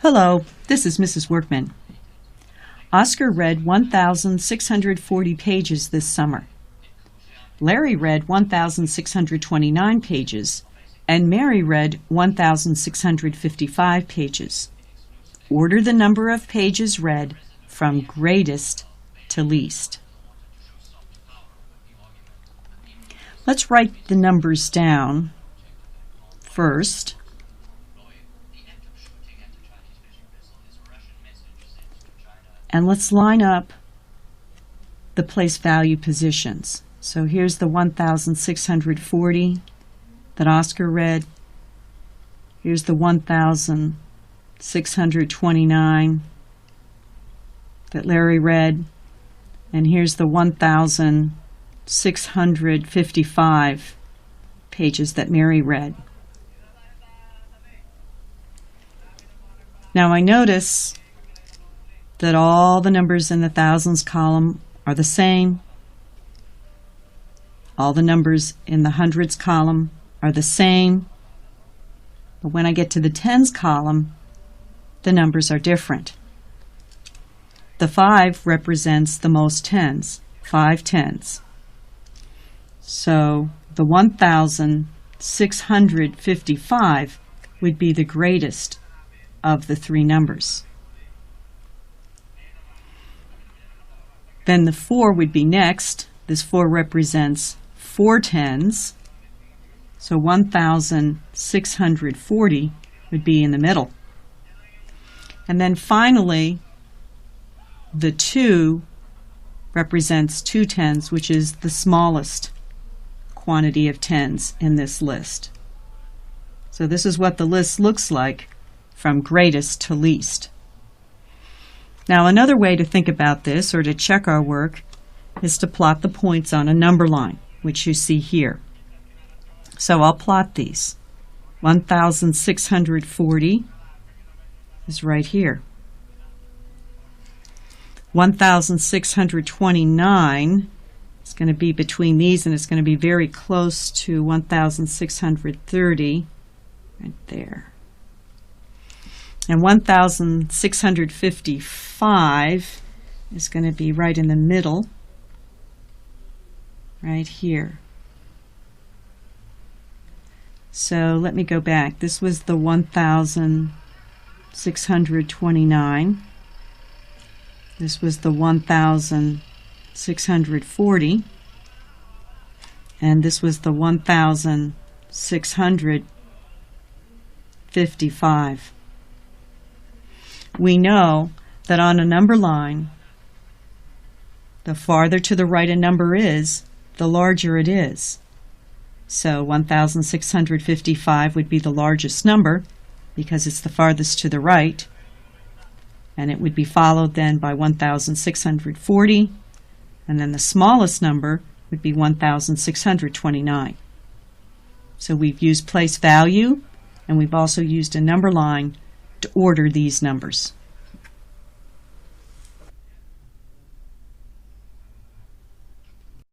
Hello, this is Mrs. Workman. Oscar read 1,640 pages this summer. Larry read 1,629 pages, and Mary read 1,655 pages. Order the number of pages read from greatest to least. Let's write the numbers down first. And let's line up the place value positions. So here's the 1,640 that Oscar read. Here's the 1,629 that Larry read. And here's the 1,655 pages that Mary read. Now I notice that all the numbers in the thousands column are the same. All the numbers in the hundreds column are the same. But when I get to the tens column, the numbers are different. The 5 represents the most tens, 5 tens. So the 1,655 would be the greatest of the three numbers. Then the 4 would be next. This 4 represents 4 tens. So 1,640 would be in the middle. And then finally, the 2 represents 2 tens, which is the smallest quantity of tens in this list. So this is what the list looks like from greatest to least. Now another way to think about this, or to check our work, is to plot the points on a number line, which you see here. So I'll plot these. 1,640 is right here. 1,629 is going to be between these, and it's going to be very close to 1,630 right there. And 1,655 is going to be right in the middle, right here. So let me go back. This was the 1,629. This was the 1,640. And this was the 1,655. We know that on a number line, the farther to the right a number is, the larger it is. So 1,655 would be the largest number because it's the farthest to the right, and it would be followed then by 1,640, and then the smallest number would be 1,629. So we've used place value, and we've also used a number line to order these numbers.